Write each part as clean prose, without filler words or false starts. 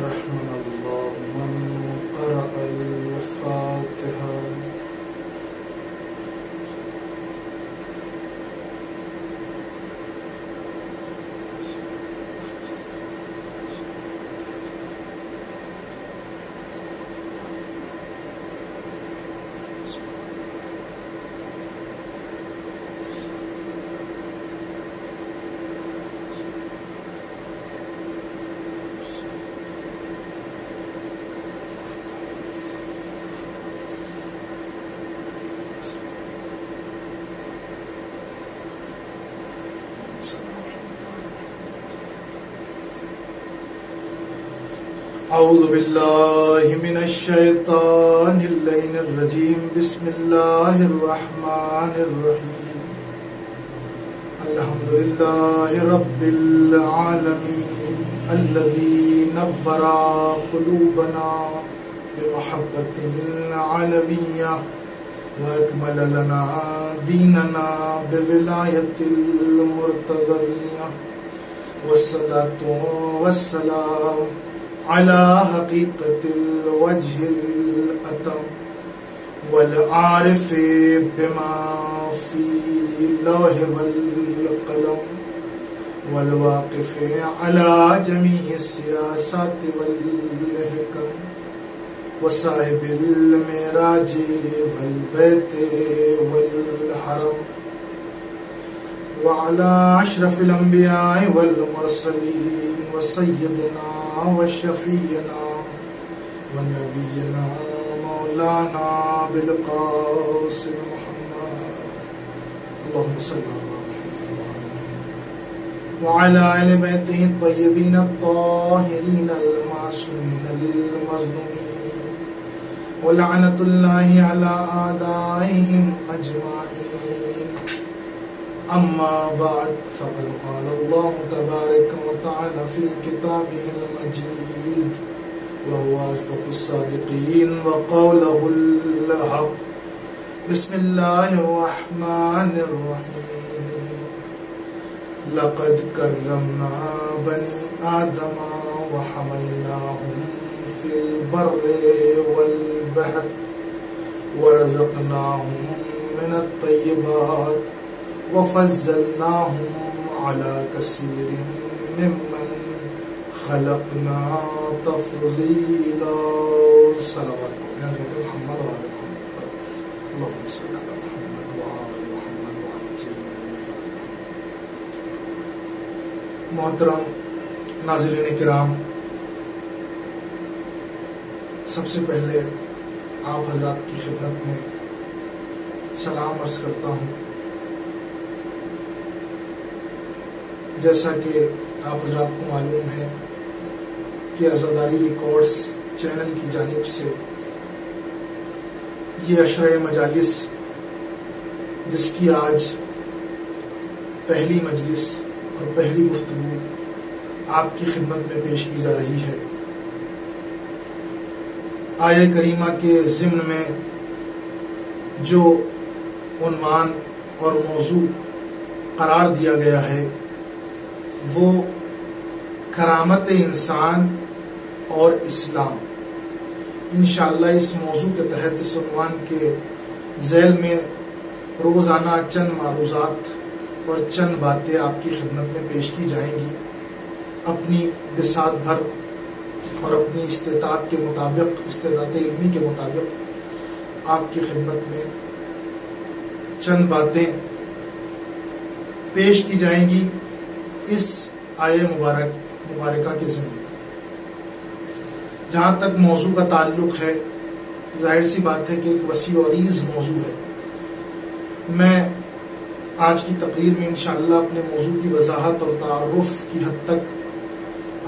رحمنا الله من قرأ الفاتحة. أعوذ بالله من الشيطان اللعين الرجيم. بسم الله الرحمن الرحيم. الحمد لله رب العالمين الذي نور قلوبنا بمحبة العالمية وأكمل لنا ديننا بولاية المرتضوية، والصلاة والسلام على حقيقة الوجه الأتم والعارف بما في اللوح والقلم والواقف على جميع السياسات والحكم وصاحب المعراج والبيت والحرم وعلى أشرف الأنبياء والمرسلين وسيدنا وشفينا ونبينا مولانا بالقاسم محمد. اللهم صل على محمد وعلى آل بيته الطيبين الطاهرين المعصومين المظلومين، ولعنة الله على أعدائهم أجمعين. أما بعد، فقد قال الله تبارك وتعالى في كتابه المجيد وهو أصدق الصادقين وقوله الحق. بسم الله الرحمن الرحيم. لقد كرمنا بني آدم وحملناهم في البر والبحر ورزقناهم من الطيبات وفضلناهم على كثير ممن خلقنا تفضيلا. صلوات محمد وعلى محمد. اللهم صل على محمد وعلى محمد وعجل. محترم ناظرین کرام، سب سے پہلے آپ حضرات کی خدمت میں سلام عرض کرتا ہوں. جیسا کہ آپ حضرات کو معلوم ہے کہ عزاداری ریکارڈز چینل کی جانب سے یہ عشرہ مجالس، جس کی آج پہلی مجلس اور پہلی گفتگو آپ کی خدمت میں پیش کی جا رہی ہے، آیہ کریمہ کے ضمن میں جو عنوان اور موضوع قرار دیا گیا ہے وہ کرامت انسان اور اسلام. انشاءاللہ اس موضوع کے تحت، اس عنوان کے ذیل میں روزانہ چند معروضات اور چند باتیں آپ کی خدمت میں پیش کی جائیں گی، اپنی بساط بھر اور اپنی استطاعت کے مطابق، استطاعت علمی کے مطابق آپ کی خدمت میں چند باتیں پیش کی جائیں گی اس آیہ مبارکہ کے ذمہ. جہاں تک موضوع کا تعلق ہے، ظاہر سی بات ہے کہ ایک وسیع و عریض موضوع ہے. میں آج کی تقریر میں انشاءاللہ اپنے موضوع کی وضاحت اور تعارف کی حد تک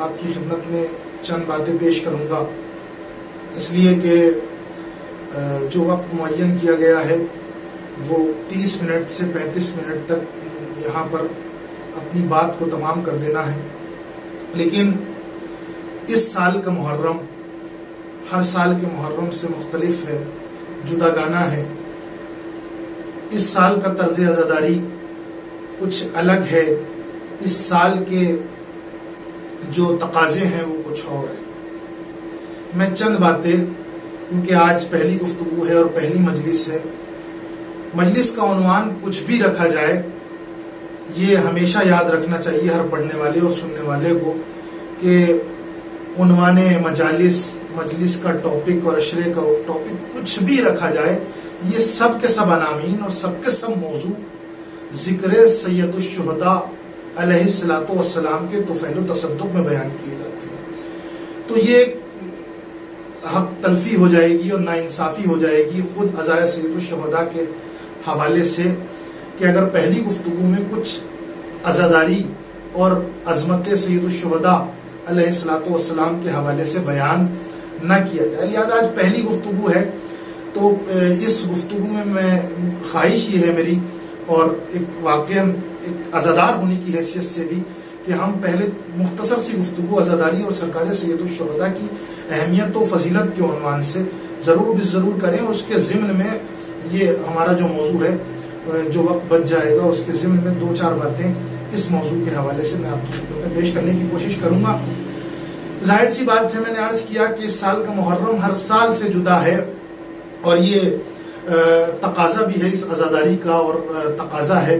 آپ کی خدمت میں چند باتیں پیش کروں گا، اس لیے کہ جو وقت معین کیا گیا ہے وہ 30 منٹ سے 35 منٹ تک یہاں پر اپنی بات کو تمام کر دینا ہے. لیکن اس سال کا محرم ہر سال کے محرم سے مختلف ہے، جداگانہ ہے. اس سال کا طرز عزاداری کچھ الگ ہے. اس سال کے جو تقاضے ہیں وہ کچھ اور ہیں. میں چند باتیں، کیونکہ آج پہلی گفتگو ہے اور پہلی مجلس ہے، مجلس کا عنوان کچھ بھی رکھا جائے، یہ ہمیشہ یاد رکھنا چاہیے ہر پڑھنے والے اور سننے والے کو کہ عنوان مجلس کا ٹاپک اور اشرے کا ٹاپک کچھ بھی رکھا جائے، یہ سب کے سب عناوین اور سب کے سب موضوع ذکر سید الشہداء علیہ الصلوۃ والسلام کے طفیل و تصدق میں بیان کیے جاتے ہیں۔ تو یہ حق تلفی ہو جائے گی اور ناانصافی ہو جائے گی خود عزائے سید الشہداء کے حوالے سے کہ اگر پہلی گفتگو میں کچھ عزاداری اور عظمت سید الشہداء علیہ الصلوۃ والسلام کے حوالے سے بیان نہ کیا جائے۔ لہٰذا آج پہلی گفتگو ہے، تو اس گفتگو میں خواہش یہ ہے میری، اور ایک واقعاً ایک عزادار ہونے کی حیثیت سے بھی، کہ ہم پہلے مختصر سی گفتگو عزاداری اور سرکار سید الشہداء کی اہمیت و فضیلت کے عنوان سے ضرور کریں، اور اس کے ضمن میں یہ ہمارا جو موضوع ہے، جو وقت بچ جائے گا اس کے ضمن میں 2-4 باتیں اس موضوع کے حوالے سے میں آپ کی خدمت میں پیش کرنے کی کوشش کروں گا۔ ظاہر سی بات ہے، میں نے عرض کیا کہ اس سال کا محرم ہر سال سے جدا ہے، اور یہ تقاضا بھی ہے اس عزاداری کا، اور تقاضا ہے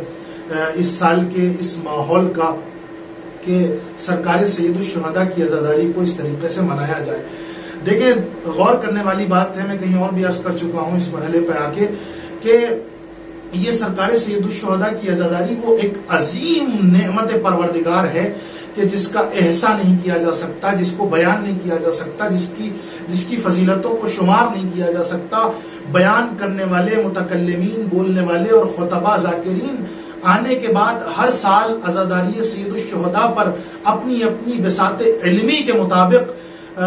اس سال کے اس ماحول کا کہ سرکار سید الشہداء کی عزاداری کو اس طریقے سے منایا جائے۔ دیکھیں، غور کرنے والی بات ہے، میں کہیں اور بھی عرض کر چکا ہوں اس مرحلے پہ آ کے، کہ یہ سرکار سید الشہداء کی عزاداری وہ ایک عظیم نعمت پروردگار ہے کہ جس کا احسان نہیں کیا جا سکتا، جس کو بیان نہیں کیا جا سکتا، جس کی فضیلتوں کو شمار نہیں کیا جا سکتا۔ بیان کرنے والے متکلمین، بولنے والے اور خطباء ذاکرین آنے کے بعد ہر سال عزاداری سید الشہداء پر اپنی اپنی بساط علمی کے مطابق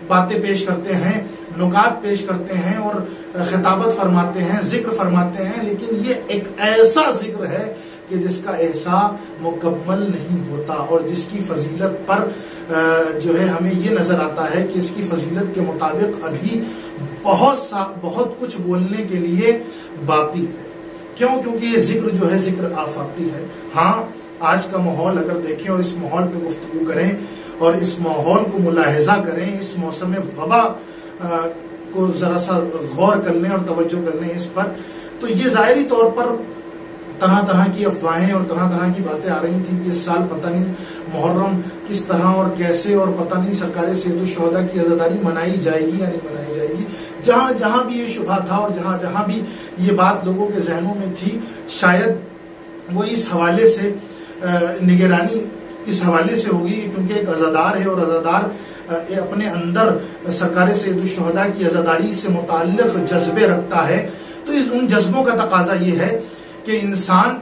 باتیں پیش کرتے ہیں، نکات پیش کرتے ہیں اور خطابت فرماتے ہیں، ذکر فرماتے ہیں، لیکن یہ ایک ایسا ذکر ہے کہ جس کا احساس مکمل نہیں ہوتا، اور جس کی فضیلت پر جو ہے ہمیں یہ نظر آتا ہے کہ اس کی فضیلت کے مطابق ابھی بہت کچھ بولنے کے لیے باقی ہے۔ کیونکہ یہ ذکر جو ہے ذکر آفاقی ہے۔ ہاں، آج کا ماحول اگر دیکھیں اور اس ماحول پہ گفتگو کریں اور اس ماحول کو ملاحظہ کریں، اس موسم وبا کو ذرا سا غور کر لیں اور توجہ کر لیں اس پر، تو یہ ظاہری طور پر طرح طرح کی افواہیں اور طرح طرح کی باتیں آ رہی تھیں کہ اس سال پتہ نہیں محرم کس طرح اور کیسے، اور پتہ نہیں سرکار سید الشہداء کی عزاداری منائی جائے گی یا نہیں منائی جائے گی۔ جہاں جہاں بھی یہ شبہ تھا اور جہاں جہاں بھی یہ بات لوگوں کے ذہنوں میں تھی، شاید وہ اس حوالے سے نگرانی اس حوالے سے ہوگی، کیونکہ ایک عزادار ہے اور عزادار اپنے اندر سرکار سید الشہداء کی عزاداری سے متعلق جذبے رکھتا ہے، تو ان جذبوں کا تقاضا یہ ہے کہ انسان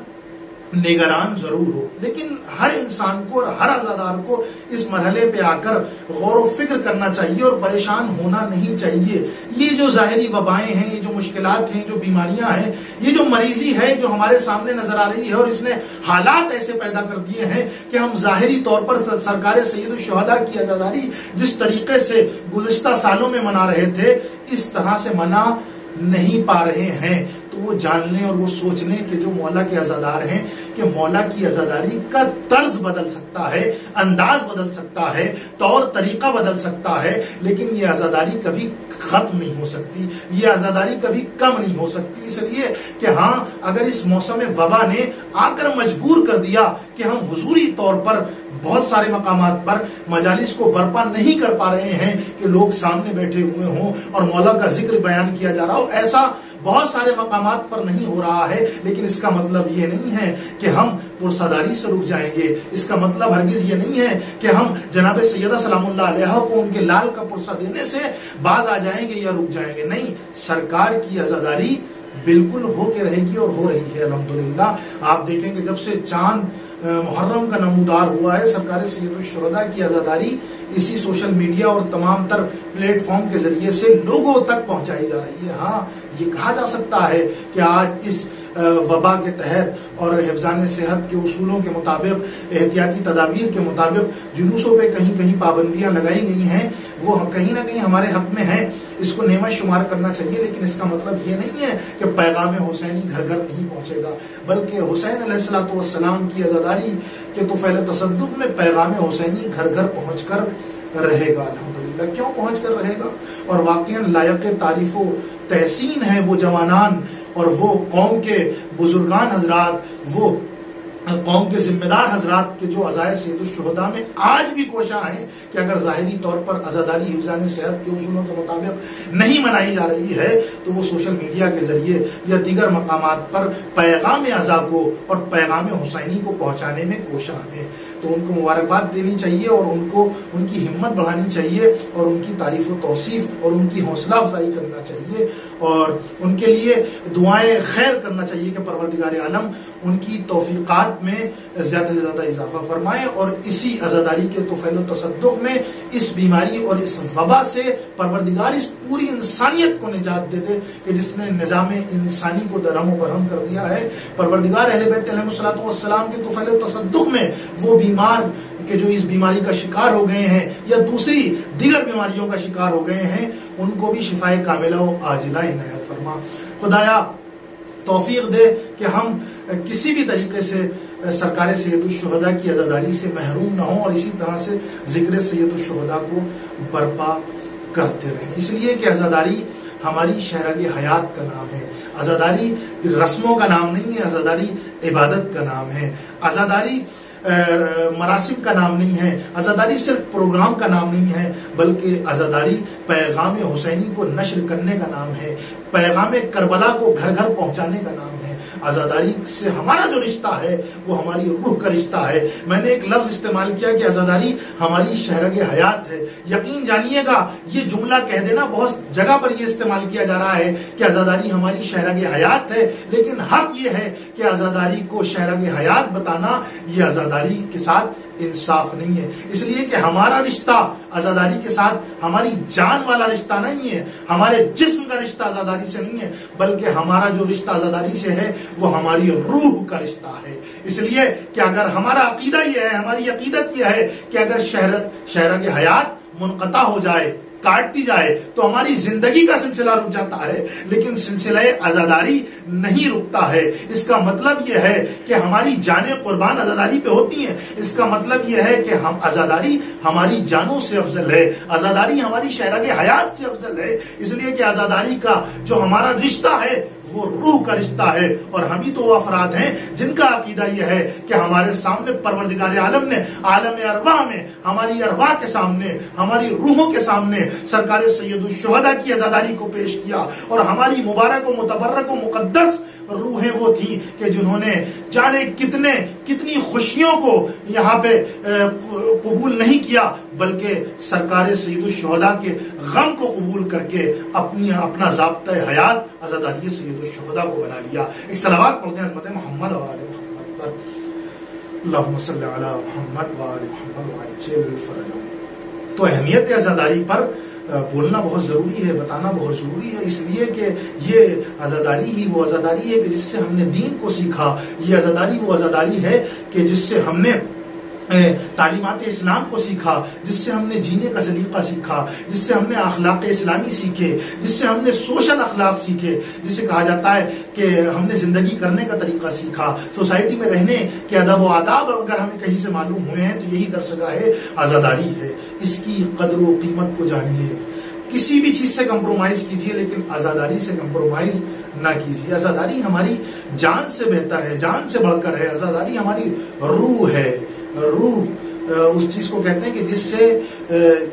نگران ضرور ہو، لیکن ہر انسان کو اور ہر عزادار کو اس مرحلے پہ آ کر غور و فکر کرنا چاہیے اور پریشان ہونا نہیں چاہیے۔ یہ جو ظاہری وبائیں ہیں، یہ جو مشکلات ہیں، جو بیماریاں ہیں، یہ جو مریضی ہے جو ہمارے سامنے نظر آ رہی ہے، اور اس نے حالات ایسے پیدا کر دیے ہیں کہ ہم ظاہری طور پر سرکار سید الشہداء کی عزاداری جس طریقے سے گزشتہ سالوں میں منا رہے تھے، اس طرح سے منا نہیں پا رہے ہیں۔ تو وہ جان لیں اور وہ سوچ لیں کہ جو مولا کے عزادار ہیں کہ مولا کی عزاداری کا طرز بدل سکتا ہے، انداز بدل سکتا ہے، طور طریقہ بدل سکتا ہے، لیکن یہ عزاداری کبھی ختم نہیں ہو سکتی، یہ عزاداری کبھی کم نہیں ہو سکتی۔ اس لیے کہ ہاں، اگر اس موسم وبا نے آ کر مجبور کر دیا کہ ہم حضوری طور پر بہت سارے مقامات پر مجالس کو برپا نہیں کر پا رہے ہیں کہ لوگ سامنے بیٹھے ہوئے ہوں اور مولا کا ذکر بیان کیا جا رہا ہو، ایسا بہت سارے مقامات پر نہیں ہو رہا ہے، لیکن اس کا مطلب یہ نہیں ہے کہ ہم پرساداری سے رک جائیں گے۔ اس کا مطلب ہرگز یہ نہیں ہے کہ ہم جناب سیدہ سلام اللہ علیہ کو ان کے لال کا پرسہ دینے سے باز آ جائیں گے یا رک جائیں گے، نہیں، سرکار کی عزاداری بالکل ہو کے رہے گی اور ہو رہی ہے الحمدللہ۔ آپ دیکھیں کہ جب سے چاند محرم کا نمودار ہوا ہے، سرکار سید الشہداء کی عزاداری اسی سوشل میڈیا اور تمام تر پلیٹ فارم کے ذریعے سے لوگوں تک پہنچائی جا رہی ہے۔ ہاں، یہ کہا جا سکتا ہے کہ آج اس وبا کے تحت اور حفظان صحت کے اصولوں کے مطابق، احتیاطی تدابیر کے مطابق جلوسوں پہ کہیں کہیں پابندیاں لگائی گئی ہیں، وہ کہیں نہ کہیں ہمارے حق میں ہیں، اس کو نعمت شمار کرنا چاہیے، لیکن اس کا مطلب یہ نہیں ہے کہ پیغام حسینی گھر گھر نہیں پہنچے گا، بلکہ حسین علیہ الصلوۃ والسلام کی عزاداری کے طفیل تصدق میں پیغام حسینی گھر گھر پہنچ کر رہے گا الحمدللہ. کیوں پہنچ کر رہے گا؟ اور واقعاً لائق تعریف و تحسین ہیں وہ جوانان اور وہ قوم کے بزرگان حضرات، وہ قوم کے ذمہ دار حضرات کے جو عزائے سید الشہداء میں آج بھی کوشاں ہیں کہ اگر ظاہری طور پر عزاداری حفظان صحت کے اصولوں کے مطابق نہیں منائی جا رہی ہے تو وہ سوشل میڈیا کے ذریعے یا دیگر مقامات پر پیغام عزا کو اور پیغام حسینی کو پہنچانے میں کوشاں ہیں. تو ان کو مبارکباد دینی چاہیے اور ان کو ان کی ہمت بڑھانی چاہیے اور ان کی تعریف و توصیف اور ان کی حوصلہ افزائی کرنا چاہیے اور ان کے لیے دعائیں خیر کرنا چاہیے کہ پروردگار عالم ان کی توفیقات میں زیادہ سے زیادہ اضافہ فرمائے اور اسی عزاداری کے طفیل و تصدق میں اس بیماری اور اس وبا سے پروردگار اس پوری انسانیت کو نجات دے دے کہ جس نے نظام انسانی کو درہم و برہم کر دیا ہے. پروردگار اہل بیت علیہ الصلوۃ والسلام کے طفیل و تصدق میں وہ بیمار کہ جو اس بیماری کا شکار ہو گئے ہیں یا دوسری دیگر بیماریوں کا شکار ہو گئے ہیں ان کو بھی شفائے کاملہ و عاجلہ عنایت فرما. خدایا توفیق دے کہ ہم کسی بھی طریقے سے سرکار سید الشہداء کی عزاداری سے محروم نہ ہوں اور اسی طرح سے ذکر سید الشہداء کو برپا کرتے رہیں. اس لیے کہ عزاداری ہماری شہرگ حیات کا نام ہے. عزاداری رسموں کا نام نہیں ہے، عزاداری عبادت کا نام ہے. عزاداری مراسم کا نام نہیں ہے. عزاداری صرف پروگرام کا نام نہیں ہے بلکہ عزاداری پیغام حسینی کو نشر کرنے کا نام ہے، پیغام کربلا کو گھر گھر پہنچانے کا نام ہے. عزاداری سے ہمارا جو رشتہ ہے وہ ہماری روح کا رشتہ ہے. میں نے ایک لفظ استعمال کیا کہ عزاداری ہماری شہرگ حیات ہے. یقین جانیے گا یہ جملہ کہہ دینا بہت جگہ پر یہ استعمال کیا جا رہا ہے کہ عزاداری ہماری شہرگ حیات ہے، لیکن حق یہ ہے کہ عزاداری کو شہرگ حیات بتانا یہ عزاداری کے ساتھ انصاف نہیں ہے. اس لیے کہ ہمارا رشتہ عزاداری کے ساتھ ہماری جان والا رشتہ نہیں ہے، ہمارے جسم کا رشتہ عزاداری سے نہیں ہے، بلکہ ہمارا جو رشتہ عزاداری سے ہے وہ ہماری روح کا رشتہ ہے. اس لیے کہ اگر ہمارا عقیدہ یہ ہے، ہماری عقیدت یہ ہے کہ اگر شہرگ حیات منقطع ہو جائے، کاٹ دی جائے تو ہماری زندگی کا سلسلہ رک جاتا ہے، لیکن سلسلہ عزاداری نہیں رکتا ہے. اس کا مطلب یہ ہے کہ ہماری جانیں قربان عزاداری پہ ہوتی ہیں. اس کا مطلب یہ ہے کہ ہم عزاداری ہماری جانوں سے افضل ہے، عزاداری ہماری شہرگ حیات سے افضل ہے. اس لیے کہ عزاداری کا جو ہمارا رشتہ ہے وہ روح کا رشتہ ہے اور ہم ہی تو وہ افراد ہیں جن کا عقیدہ یہ ہے کہ ہمارے سامنے پروردگار عالم نے عالم ارواح میں ہماری ارواح کے سامنے، ہماری روحوں کے سامنے سرکار سید الشہداء کی عزاداری کو پیش کیا اور ہماری مبارک و متبرک و مقدس روحیں وہ تھیں کہ جنہوں نے جانے کتنی خوشیوں کو یہاں پہ قبول نہیں کیا بلکہ سرکار سید الشہداء کے غم کو قبول کر کے اپنا ضابطہ حیات عزاداری سید الشہداء کو بنا لیا. ایک صلوات پڑھتے ہیں حضرت محمد و آل محمد پر. اللہم صلی علی محمد و آل محمد وعجل فرجہم. تو اہمیت عزاداری پر بولنا بہت ضروری ہے، بتانا بہت ضروری ہے، اس لیے کہ یہ عزاداری ہی وہ عزاداری ہے کہ جس سے ہم نے دین کو سیکھا. یہ عزاداری وہ عزاداری ہے کہ جس سے ہم نے تعلیمات اسلام کو سیکھا، جس سے ہم نے جینے کا سلیقہ سیکھا، جس سے ہم نے اخلاق اسلامی سیکھے، جس سے ہم نے سوشل اخلاق سیکھے، جسے کہا جاتا ہے کہ ہم نے زندگی کرنے کا طریقہ سیکھا. سوسائٹی میں رہنے کے ادب و آداب اگر ہمیں کہیں سے معلوم ہوئے ہیں تو یہی درسگاہ عزاداری ہے. اس کی قدر و قیمت کو جانیے. کسی بھی چیز سے کمپرومائز کیجیے لیکن عزاداری سے کمپرومائز نہ کیجیے. عزاداری ہماری جان سے بہتر ہے، جان سے بڑھ کر ہے. عزاداری ہماری روح ہے. روح اس چیز کو کہتے ہیں کہ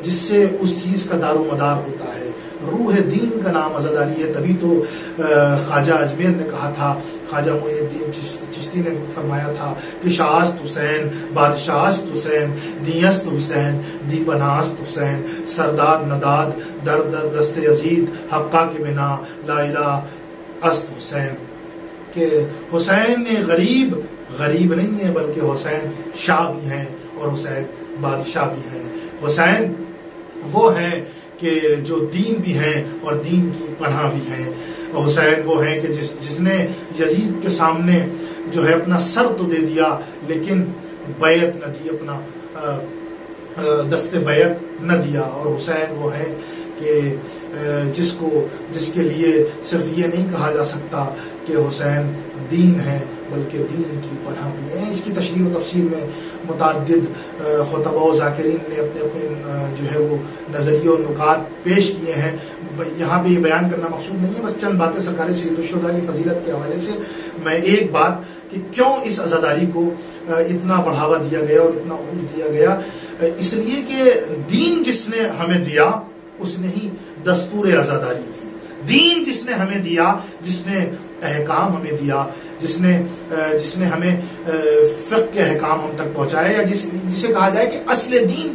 جس سے اس چیز کا دار و مدار ہوتا ہے. روح دین کا نام عزاداری ہے. تبھی تو خواجہ اجمیر نے کہا تھا، خواجہ معین الدین چشتی نے فرمایا تھا کہ شاہست حسین، بادشاہست حسین، دیست حسین، دی پناست حسین، سرداد نداد درد دست یزید حقہ کے بنا لا الہ است حسین. کہ حسین غریب نہیں ہے بلکہ حسین شاہ بھی ہیں اور حسین بادشاہ بھی ہیں. حسین وہ ہیں کہ جو دین بھی ہیں اور دین کی پناہ بھی ہیں. حسین وہ ہیں کہ جس نے یزید کے سامنے جو ہے اپنا سر تو دے دیا لیکن بیعت نہ دی، اپنا دست بیعت نہ دیا. اور حسین وہ ہیں کہ جس کے لیے صرف یہ نہیں کہا جا سکتا کہ حسین دین ہے بلکہ دین کی پناہ بھی ہے. اس کی تشریح و تفسیر میں متعدد خطبہ و ذاکرین نے اپنے اپنے جو ہے وہ نظریے اور نکات پیش کیے ہیں. یہاں پہ یہ بیان کرنا مقصود نہیں ہے، بس چند باتیں سرکار سید الشہداء کی فضیلت کے حوالے سے. میں ایک بات کہ کیوں اس عزاداری کو اتنا بڑھاوا دیا گیا اور اتنا عروج دیا گیا، اس لیے کہ دین جس نے ہمیں دیا اس نے ہی دستور عزاداری دی. دین جس نے ہمیں دیا، جس نے احکام ہمیں دیا، جس نے ہمیں فقہ کے احکام ہم تک پہنچایا، یا جسے کہا جائے کہ اصل دین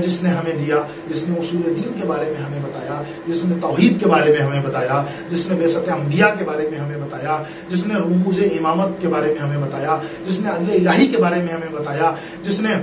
جس نے ہمیں دیا، جس نے اصول دین کے بارے میں ہمیں بتایا، جس نے توحید کے بارے میں ہمیں بتایا، جس نے بعثت انبیاء کے بارے میں ہمیں بتایا، جس نے رموز امامت کے بارے میں ہمیں بتایا، جس نے عدل الہی کے بارے میں ہمیں بتایا، جس نے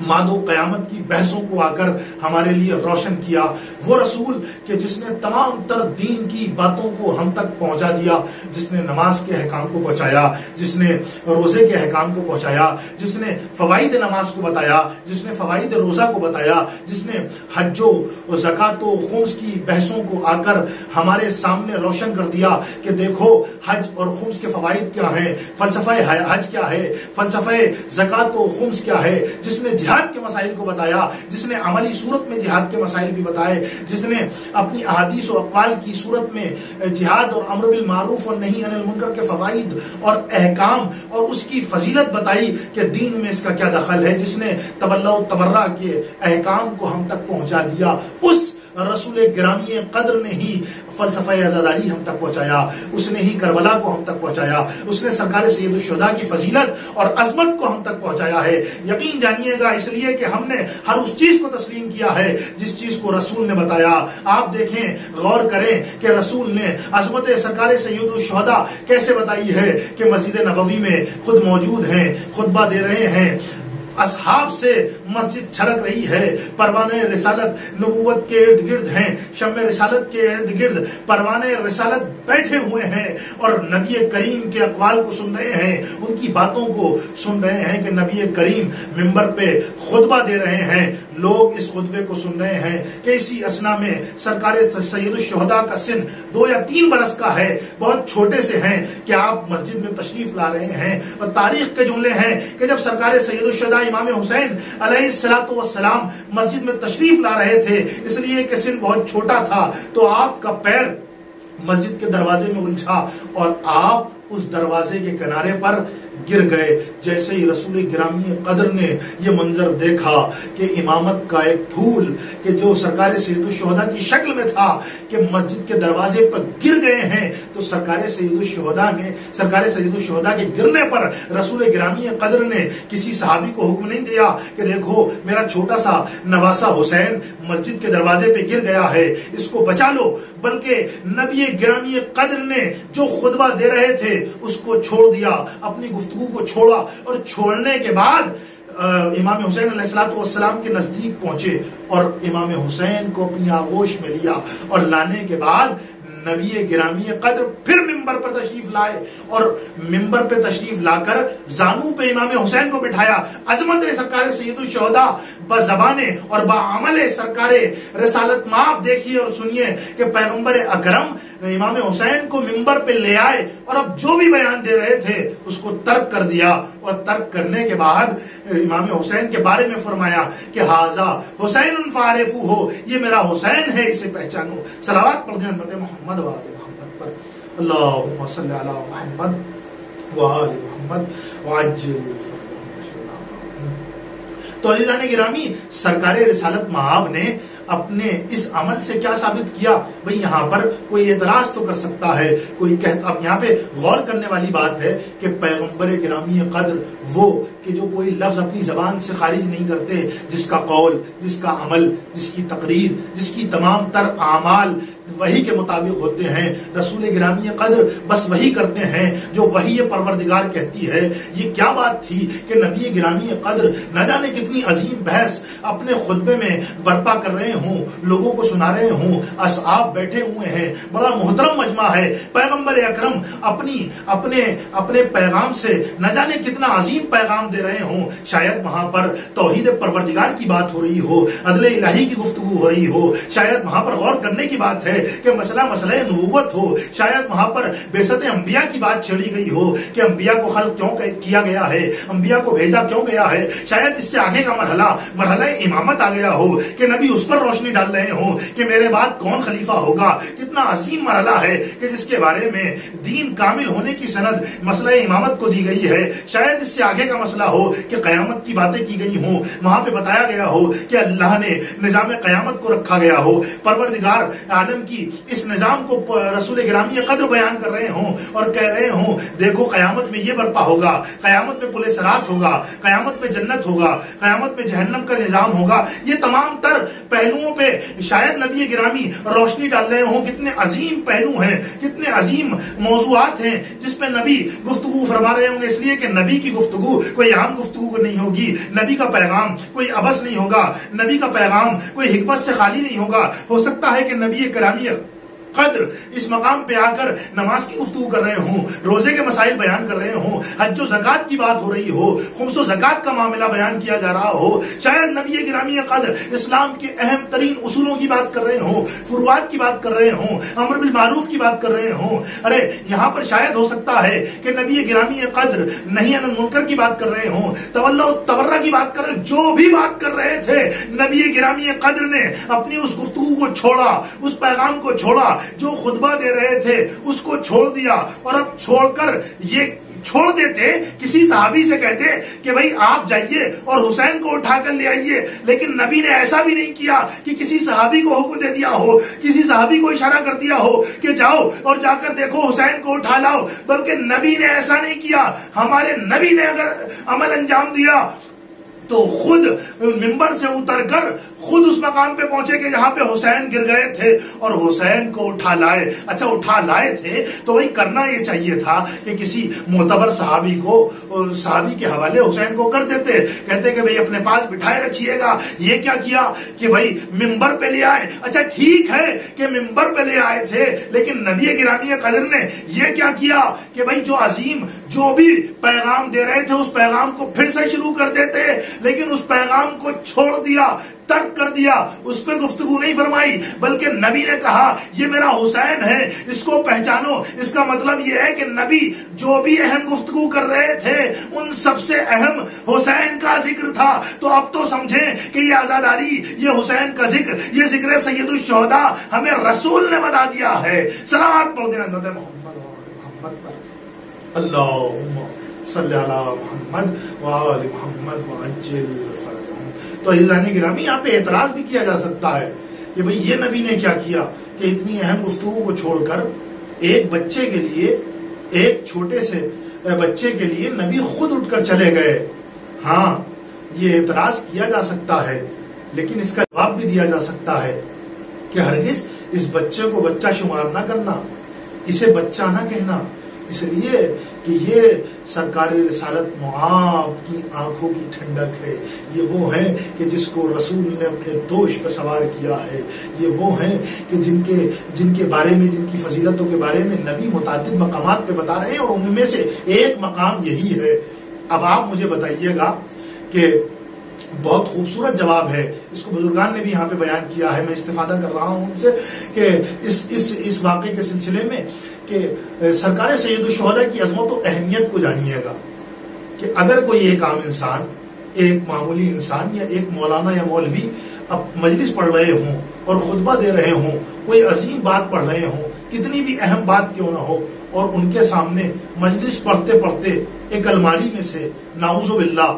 ماد و قیامت کی بحثوں کو آ کر ہمارے لیے روشن کیا، وہ رسول کہ جس نے تمام تر دین کی باتوں کو ہم تک پہنچا دیا، جس نے نماز کے احکام کو پہنچایا، جس نے روزے کے احکام کو پہنچایا، جس نے فوائد نماز کو بتایا، جس نے فوائد روزہ کو بتایا، جس نے حج و زکات و خمس کی بحثوں کو آ کر ہمارے سامنے روشن کر دیا کہ دیکھو حج اور خمس کے فوائد کیا ہیں، فلسفہ حج کیا ہے، فلسفہ زکات و خمس کیا ہے، جس نے جہاد کے مسائل کو بتایا، جس نے عملی صورت میں جہاد کے مسائل بھی بتائے، جس نے اپنی احادیث و اقوال کی صورت میں جہاد اور امر بالمعروف اور نہی عن المنکر کے فوائد اور احکام اور اس کی فضیلت بتائی کہ دین میں اس کا کیا دخل ہے، جس نے تبلع و تبرع کے احکام کو ہم تک پہنچا دیا. اس رسول گرامی قدر نے ہی فلسفہ عزاداری ہم تک پہنچایا، اس نے ہی کربلا کو ہم تک پہنچایا، اس نے سرکار سید الشہداء کی فضیلت اور عظمت کو ہم تک پہنچایا ہے. یقین جانیے گا اس لیے کہ ہم نے ہر اس چیز کو تسلیم کیا ہے جس چیز کو رسول نے بتایا. آپ دیکھیں، غور کریں کہ رسول نے عظمت سرکار سید الشہداء کیسے بتائی ہے کہ مسجد نبوی میں خود موجود ہیں، خطبہ دے رہے ہیں، اصحاب سے مسجد چھلک رہی ہے، پروانے رسالت نبوت کے ارد گرد ہیں، شمع رسالت کے ارد گرد پروانے رسالت بیٹھے ہوئے ہیں اور نبی کریم کے اقوال کو سن رہے ہیں، ان کی باتوں کو سن رہے ہیں کہ نبی کریم منبر پہ خطبہ دے رہے ہیں، لوگ اس خطبے کو سن رہے ہیں کہ اسی اسنا میں سرکار سید الشہداء کا سن 2 یا 3 برس کا ہے، بہت چھوٹے سے ہیں کہ آپ مسجد میں تشریف لا رہے ہیں. اور تاریخ کے جملے ہیں کہ جب سرکار سید الشہداء امام حسین علیہ السلام مسجد میں تشریف لا رہے تھے، اس لیے کہ سن بہت چھوٹا تھا، تو آپ کا پیر مسجد کے دروازے میں الجھا اور آپ اس دروازے کے کنارے پر گر گئے. جیسے ہی رسول گرامی قدر نے یہ منظر دیکھا کہ امامت کا ایک پھول کہ جو سرکار سید الشہداء کی شکل میں تھا کہ مسجد کے دروازے پر گر گئے ہیں، تو سرکار سید الشہداء کے گرنے پر رسول گرامی قدر نے کسی صحابی کو حکم نہیں دیا کہ دیکھو میرا چھوٹا سا نواسا حسین مسجد کے دروازے پہ گر گیا ہے، اس کو بچا لو، بلکہ نبی گرامی قدر نے جو خطبہ دے رہے تھے اس کو چھوڑ دیا، اپنی گفتگو کو چھوڑا، اور چھوڑنے کے بعد امام حسین علیہ السلام کے نزدیک پہنچے اور امام حسین کو اپنی آغوش میں لیا، اور لانے کے بعد نبی گرامی قدر پھر ممبر پر تشریف لائے اور ممبر پہ تشریف لا کر زانو پہ امام حسین کو بٹھایا. عظمت سرکار سید الشہداء بزبان اور بعمل سرکار رسالت مآب دیکھیے اور سنیے کہ پیغمبر اکرم امام حسین کو ممبر پہ لے آئے اور اب جو بھی بیان دے رہے تھے اس کو ترک کر دیا، اور ترک کرنے کے بعد امام حسین کے بارے میں فرمایا کہ ھذا حسین فعرفوہ، یہ میرا حسین ہے، اسے پہچانو. صلوات پڑھ دیں محمد و آل محمد پر. اللہم صلی علی محمد و آل محمد وعجل. تو عزیزان گرامی، سرکار رسالت مآب نے اپنے اس عمل سے کیا ثابت کیا؟ بھئی یہاں پر کوئی اعتراض تو کر سکتا ہے، کوئی اب یہاں پہ غور کرنے والی بات ہے کہ پیغمبر گرامی قدر وہ کہ جو کوئی لفظ اپنی زبان سے خارج نہیں کرتے، جس کا قول، جس کا عمل، جس کی تقریر، جس کی تمام تر اعمال وحی کے مطابق ہوتے ہیں. رسول گرامی قدر بس وحی کرتے ہیں جو وحی پروردگار کہتی ہے. یہ کیا بات تھی کہ نبی گرامی قدر نہ جانے کتنی عظیم بحث اپنے خطبے میں برپا کر رہے ہوں, لوگوں کو سنا رہے ہوں, اصحاب بیٹھے ہوئے ہیں, بڑا محترم مجمع ہے, پیغمبر اکرم اپنے پیغام سے نہ جانے کتنا عظیم پیغام دے رہے ہوں, شاید وہاں پر توحید پروردگار کی بات ہو رہی ہو, عدل الہی کی گفتگو ہو رہی ہو, شاید وہاں پر غور کرنے کی بات ہے کہ مسئلہ نبوت ہو, شاید وہاں پر بعثت انبیاء کی بات چھیڑی گئی ہو کہ انبیاء کو خلق کیوں کیا گیا ہے, انبیاء کو بھیجا کیوں گیا ہے, شاید اس سے آگے کا مرحلہ امامت آ گیا ہو کہ نبی اس پر روشنی ڈال رہے ہوں کہ میرے بعد کون خلیفہ ہوگا. کتنا عظیم مرحلہ ہے کہ جس کے بارے میں دین کامل ہونے کی سند مسئلہ امامت کو دی گئی ہے. شاید اس سے آگے کا مسئلہ ہو کہ قیامت کی باتیں کی گئی ہوں, وہاں پہ بتایا گیا ہو کہ اللہ نے نظام قیامت کو رکھا گیا ہو, پروردگار عالم کی اس نظام کو رسول گرامی قدر بیان کر رہے ہوں اور کہہ رہے ہوں دیکھو قیامت میں یہ برپا ہوگا, قیامت میں پل صراط ہوگا, قیامت میں جنت ہوگا, قیامت میں جہنم کا نظام ہوگا. یہ تمام تر پہلوؤں پہ شاید نبی گرامی روشنی ڈال رہے ہوں. کتنے عظیم پہلو ہیں, کتنے عظیم موضوعات ہیں جس پہ نبی گفتگو فرما رہے ہوں گے, اس لیے کہ نبی کی گفتگو کوئی عام گفتگو نہیں ہوگی, نبی کا پیغام کوئی عبث نہیں ہوگا, نبی کا پیغام کوئی حکمت سے خالی نہیں ہوگا. ہو سکتا ہے کہ نبی گرامی قدر اس مقام پہ آ کر نماز کی گفتگو کر رہے ہوں, روزے کے مسائل بیان کر رہے ہوں, حج و زکات کی بات ہو رہی ہو, خمس و زکات کا معاملہ بیان کیا جا رہا ہو, شاید نبی گرامی قدر اسلام کے اہم ترین اصولوں کی بات کر رہے ہوں, فروعات کی بات کر رہے ہوں, امر بالمعروف کی بات کر رہے ہوں. ارے یہاں پر شاید ہو سکتا ہے کہ نبی گرامی قدر نہی عن المنکر کی بات کر رہے ہوں, تولی و تبرہ کی بات کر رہے, جو بھی بات کر رہے تھے نبی گرامی قدر نے اپنی اس گفتگو کو چھوڑا, اس پیغام کو چھوڑا, جو خطبہ دے رہے تھے اس کو چھوڑ دیا, اور اب چھوڑ کر یہ چھوڑ دیتے, کسی صحابی سے کہتے کہ بھئی آپ جائیے اور حسین کو اٹھا کر لے آئیے. لیکن نبی نے ایسا بھی نہیں کیا کہ کسی صحابی کو حکم دے دیا ہو, کسی صحابی کو اشارہ کر دیا ہو کہ جاؤ اور جا کر دیکھو حسین کو اٹھا لاؤ, بلکہ نبی نے ایسا نہیں کیا. ہمارے نبی نے اگر عمل انجام دیا تو خود منبر سے اتر کر خود اس مقام پہ پہنچے کہ جہاں پہ حسین گر گئے تھے اور حسین کو اٹھا لائے. اچھا اٹھا لائے تھے تو وہی کرنا یہ چاہیے تھا کہ کسی معتبر صحابی کے حوالے حسین کو کر دیتے, کہتے کہ بھئی اپنے پاس بٹھائے رکھیے گا. یہ کیا کیا کہ بھئی ممبر پہ لے آئے. اچھا ٹھیک ہے کہ ممبر پہ لے آئے تھے, لیکن نبی گرامی قدر نے یہ کیا کیا کہ بھئی جو عظیم جو بھی پیغام دے رہے تھے اس پیغام کو پھر سے شروع کر دیتے, لیکن اس پیغام کو چھوڑ دیا, ترک کر دیا, اس پہ گفتگو نہیں فرمائی, بلکہ نبی نے کہا یہ میرا حسین ہے, اس کو پہچانو. اس کا مطلب یہ ہے کہ نبی جو بھی اہم گفتگو کر رہے تھے ان سب سے اہم حسین کا ذکر تھا. تو اب تو سمجھیں کہ یہ عزاداری, یہ حسین کا ذکر, یہ ذکر سید الشہداء ہمیں رسول نے بتا دیا ہے. صلوات پڑھ دیں محمد پر. اللہم صلی علی محمد وآل محمد وعجل فرجهم. تو عزیزان گرامی یہاں پہ اعتراض بھی کیا جا سکتا ہے کہ بھئی یہ نبی نے کیا کیا کہ اتنی اہم گفتگو کو چھوڑ کر ایک بچے کے لیے, ایک چھوٹے سے بچے کے لیے نبی خود اٹھ کر چلے گئے. ہاں یہ اعتراض کیا جا سکتا ہے, لیکن اس کا جواب بھی دیا جا سکتا ہے کہ ہرگز اس بچے کو بچہ شمار نہ کرنا, اسے بچہ نہ کہنا, اس لیے کہ یہ سرکار رسالت معاب کی آنکھوں کی ٹھنڈک ہے. یہ وہ ہیں کہ جس کو رسول نے اپنے دوش پہ سوار کیا ہے. یہ وہ ہیں کہ جن کے بارے میں, جن کی فضیلتوں کے بارے میں نبی متعدد مقامات پہ بتا رہے ہیں, اور ان میں سے ایک مقام یہی ہے. اب آپ مجھے بتائیے گا کہ بہت خوبصورت جواب ہے, اس کو بزرگان نے بھی یہاں پہ بیان کیا ہے, میں استفادہ کر رہا ہوں ان سے کہ اس واقعے کے سلسلے میں کہ سرکار سید الشہداء کی عظمت و اہمیت کو جانیے گا کہ اگر کوئی ایک عام انسان, ایک معمولی انسان یا ایک مولانا یا مولوی اب مجلس پڑھ رہے ہوں اور خطبہ دے رہے ہوں, کوئی عظیم بات پڑھ رہے ہوں, کتنی بھی اہم بات کیوں نہ ہو, اور ان کے سامنے مجلس پڑھتے پڑھتے ایک الماری میں سے نعوذ باللہ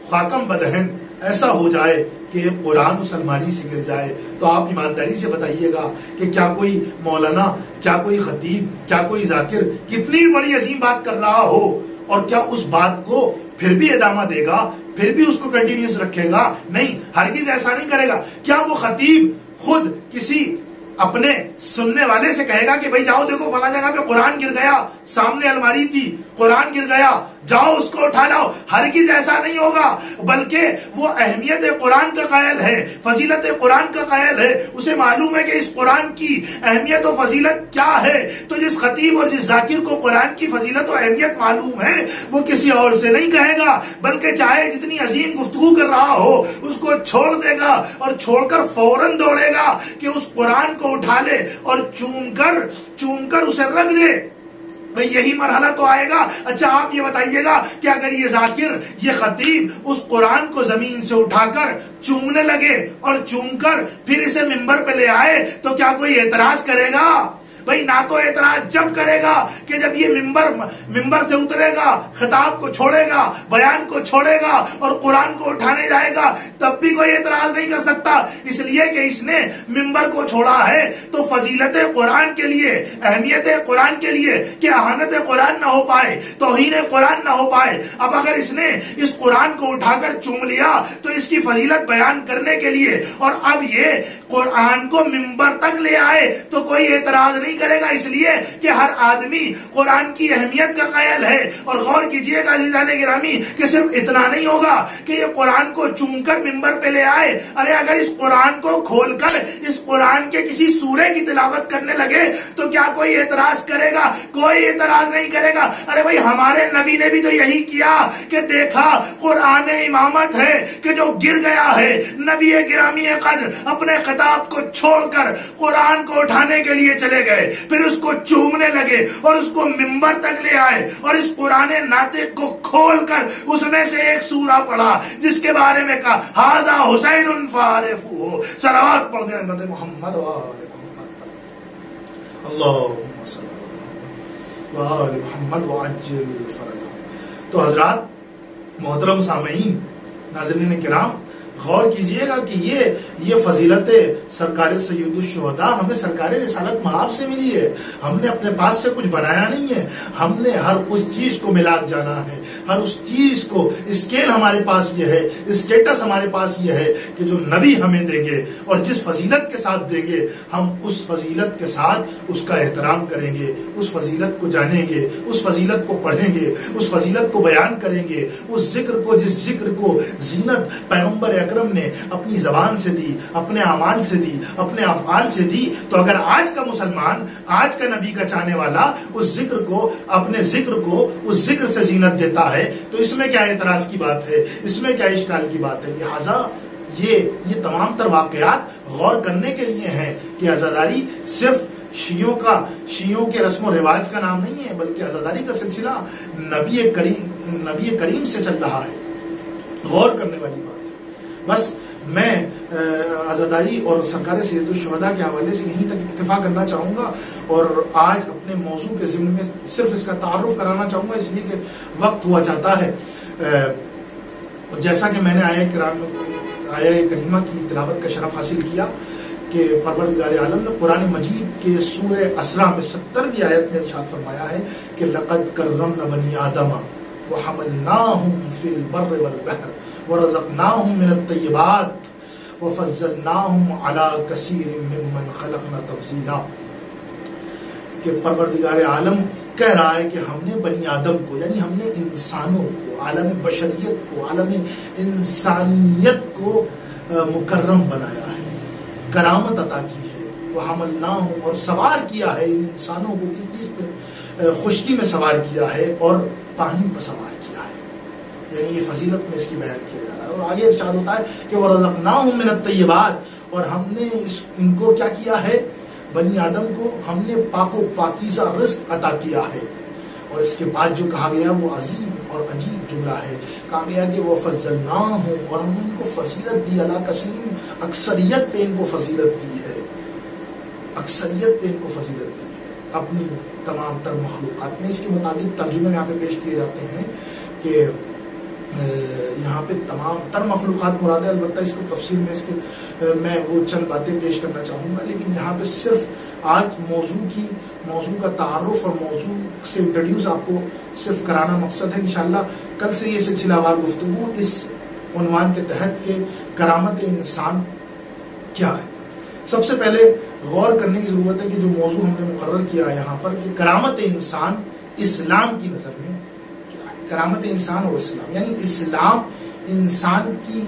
خاکم بدہن ایسا ہو جائے کہ قرآن اس الماری سے گر جائے, تو آپ ایمانداری سے بتائیے گا کہ کیا کوئی مولانا, کیا کوئی خطیب, کیا کوئی ذاکر کتنی بڑی عظیم بات کر رہا ہو اور کیا اس بات کو پھر بھی ادامہ دے گا, پھر بھی اس کو کنٹینیوس رکھے گا؟ نہیں, ہرگز ایسا نہیں کرے گا. کیا وہ خطیب خود کسی اپنے سننے والے سے کہے گا کہ بھائی جاؤ دیکھو فلاں جگہ پہ قرآن گر گیا, سامنے الماری تھی, قرآن گر گیا جاؤ اس کو اٹھا لاؤ، ہرگز ایسا نہیں ہوگا، بلکہ وہ اہمیت قرآن کا قائل ہے، فضیلت قرآن کا قائل ہے، اسے معلوم ہے کہ اس قرآن کی اہمیت و فضیلت کیا ہے۔ تو جس خطیب اور جس ذاکر کو قرآن کی فضیلت و اہمیت معلوم ہے وہ کسی اور سے نہیں کہے گا، بلکہ چاہے جتنی عظیم گفتگو کر رہا ہو اس کو چھوڑ دے گا اور چھوڑ کر فوراً دوڑے گا کہ اس قرآن کو اٹھا لے اور چوم کر اسے رکھ دے۔ بھئی یہی مرحلہ تو آئے گا۔ اچھا آپ یہ بتائیے گا کہ اگر یہ ذاکر، یہ خطیب اس قرآن کو زمین سے اٹھا کر چومنے لگے اور چوم کر پھر اسے منبر پہ لے آئے تو کیا کوئی اعتراض کرے گا؟ بھئی نہ تو اعتراض جب کرے گا کہ جب یہ منبر سے اترے گا، خطاب کو چھوڑے گا، بیان کو چھوڑے گا اور قرآن کو اٹھانے جائے گا، تب بھی کوئی اعتراض نہیں کر سکتا، اس لیے کہ اس نے منبر کو چھوڑا ہے تو فضیلت قرآن کے لیے، اہمیت قرآن کے لیے کہ اہانت قرآن نہ ہو پائے، توہین قرآن نہ ہو پائے۔ اب اگر اس نے اس قرآن کو اٹھا کر چوم لیا تو اس کی فضیلت بیان کرنے کے لیے، اور اب یہ قرآن کو منبر تک لے آئے تو کوئی اعتراض نہیں کرے گا، اس لیے کہ ہر آدمی قرآن کی اہمیت کا قائل ہے۔ اور غور کیجئے گا عزیزان گرامی کہ صرف اتنا نہیں ہوگا کہ یہ قرآن کو چوم کر منبر پہ لے آئے، ارے اگر اس قرآن کو کھول کر اس قرآن کے کسی سورے کی تلاوت کرنے لگے تو کیا کوئی اعتراض کرے گا؟ کوئی اعتراض نہیں کرے گا۔ ارے بھائی ہمارے نبی نے بھی تو یہی کیا کہ دیکھا قرآن امامت ہے کہ جو گر گیا ہے، نبی گرامی قدر اپنے خطاب کو چھوڑ کر قرآن کو اٹھانے کے لیے چلے گئے، پھر اس کو چومنے لگے اور اس کو منبر تک لے آئے اور اس قرآن ناطق کو کھول کر اس میں سے ایک سورہ پڑھا جس کے بارے میں کہا ھذا حسین فعرفوہ، صلوات پڑھ دیں حضرت محمد وآل محمد، اللہم صلی وآل محمد وعجل فرجہ۔ تو حضرات محترم سامعین، ناظرین کرام، غور کیجئے گا کہ یہ فضیلت سرکار سید الشہداء ہمیں سرکار رسالت مآب سے ملی ہے۔ ہم نے اپنے پاس سے کچھ بنایا نہیں ہے، ہم نے ہر اس چیز کو ملاک جانا ہے، ہر اس چیز کو اسکیل ہمارے پاس یہ ہے، اسٹیٹس ہمارے پاس یہ ہے کہ جو نبی ہمیں دیں گے اور جس فضیلت کے ساتھ دیں گے ہم اس فضیلت کے ساتھ اس کا احترام کریں گے، اس فضیلت کو جانیں گے، اس فضیلت کو پڑھیں گے، اس فضیلت کو بیان کریں گے، اس ذکر کو، جس ذکر کو زینت پیغمبر اکرم نے اپنی زبان سے دی، اپنے اعمال سے دی، اپنے افعال سے دی۔ تو اگر آج کا مسلمان، آج کا نبی کا چاہنے والا اس ذکر کو، اپنے ذکر کو اس ذکر سے زینت دیتا ہے تو اس میں کیا اعتراض کی بات ہے، اس میں کیا اشکال کی بات ہے؟ لہٰذا یہ تمام تر واقعات غور کرنے کے لیے ہیں کہ عزاداری صرف شیعوں کے رسم و رواج کا نام نہیں ہے، بلکہ عزاداری کا سلسلہ نبی کریم سے چل رہا ہے، غور کرنے والی بات ہے۔ بس میں عزاداری اور سرکار سید الشہداء کے حوالے سے یہیں تک اکتفا کرنا چاہوں گا، اور آج اپنے موضوع کے ضمن میں صرف اس کا تعارف کرانا چاہوں گا، اس لیے کہ وقت ہوا چاہتا ہے۔ جیسا کہ میں نے آیہ کریمہ کی تلاوت کا شرف حاصل کیا کہ پروردگار عالم نے قرآن مجید کے سورہ اسراء میں 70ویں آیت میں ارشاد فرمایا ہے کہ لقد کرمنا بنی آدم وحملناہم فی البر والبحر ورزقناہم من الطیبات وفضلناہم علی کثیر ممن خلقنا تفضیلا، کہ پروردگار عالم کہہ رہا ہے کہ ہم نے بنی آدم کو، یعنی ہم نے انسانوں کو، عالم بشریت کو، عالم انسانیت کو مکرم بنایا ہے، کرامت عطا کی ہے، وحملناہم، اور سوار کیا ہے ان انسانوں کو، کس چیز پہ؟ خشکی میں سوار کیا ہے اور پانی پر سوار کیا ہے، یعنی یہ فضیلت میں اس کی بیان کیا جا رہا ہے۔ اور آگے ارشاد ہوتا ہے کہ وَرَزَقْنَاهُم مِّنَ الطَّيِّبَاتِ، اور ہم نے ان کو کیا کیا ہے؟ بنی آدم کو ہم نے پاک و پاکیزہ رزق عطا کیا ہے۔ اور اس کے بعد جو کہا گیا وہ عظیم اور عجیب جملہ ہے، کہا گیا کہ وَفَضَّلْنَاهُم، اور ہم نے ان کو فضیلت دی، عَلَىٰ کَثِیرٍ، اکثریت پہ ان کو فضیلت دی ہے، اکثریت پہ ان کو فضیلت دی ہے اپنی تمام تر مخلوقات میں۔ اس کے متعدد ترجمے یہاں پہ پیش کیے جاتے ہیں کہ یہاں پہ تمام تر مخلوقات مراد ہے، البتہ اس کو تفصیل میں اس کے میں وہ چند باتیں پیش کرنا چاہوں گا، لیکن یہاں پہ صرف آج موضوع کا تعارف اور موضوع سے انٹروڈیوس آپ کو صرف کرانا مقصد ہے۔ انشاءاللہ کل سے یہ سلسلہ وار گفتگو اس عنوان کے تحت کہ کرامت انسان کیا ہے۔ سب سے پہلے غور کرنے کی ضرورت ہے کہ جو موضوع ہم نے مقرر کیا ہے یہاں پر کہ کرامت انسان اسلام کی نظر میں کرامت انسان اور اسلام، یعنی اسلام انسان کی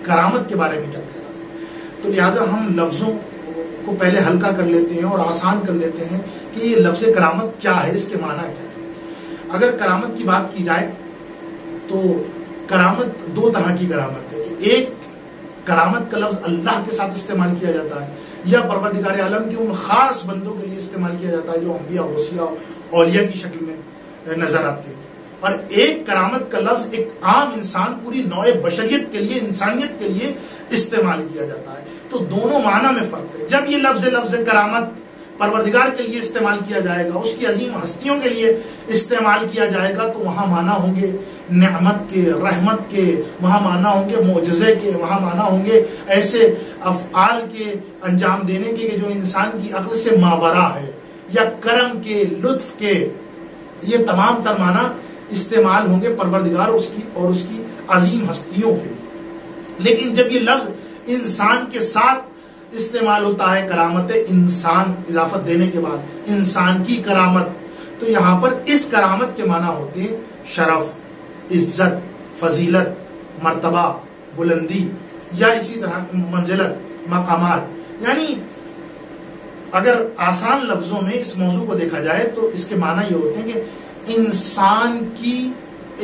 کرامت کے بارے میں کیا کہہ رہا ہے. تو لہٰذا ہم لفظوں کو پہلے ہلکا کر لیتے ہیں اور آسان کر لیتے ہیں کہ یہ لفظ کرامت کیا ہے، اس کے معنی کیا ہے. اگر کرامت کی بات کی جائے تو کرامت دو طرح کی کرامت ہے، کہ ایک کرامت کا لفظ اللہ کے ساتھ استعمال کیا جاتا ہے یا پروردگار عالم کے ان خاص بندوں کے لیے استعمال کیا جاتا ہے جو انبیاء، اوصیاء، اولیاء کی شکل میں نظر آتے ہیں. اور ایک کرامت کا لفظ ایک عام انسان، پوری نوع بشریت کے لیے، انسانیت کے لیے استعمال کیا جاتا ہے. تو دونوں معنی میں فرق ہے. جب یہ لفظ کرامت پروردگار کے لیے استعمال کیا جائے گا، اس کی عظیم ہستیوں کے لیے استعمال کیا جائے گا، تو وہاں معنی ہوں گے نعمت کے، رحمت کے، وہاں معنی ہوں گے معجزے کے، وہاں معنی ہوں گے ایسے افعال کے انجام دینے کے جو انسان کی عقل سے ماورا ہے، یا کرم کے، لطف کے. یہ تمام تر معنی استعمال ہوں گے پروردگار اور اس کی عظیم ہستیوں کے لیے. لیکن جب یہ لفظ انسان کے ساتھ استعمال ہوتا ہے، کرامت انسان اضافت دینے کے بعد انسان کی کرامت، تو یہاں پر اس کرامت کے معنی ہوتے ہیں شرف، عزت، فضیلت، مرتبہ، بلندی، یا اسی طرح منزلت، مقامات. یعنی اگر آسان لفظوں میں اس موضوع کو دیکھا جائے تو اس کے معنی یہ ہوتے ہیں کہ انسان کی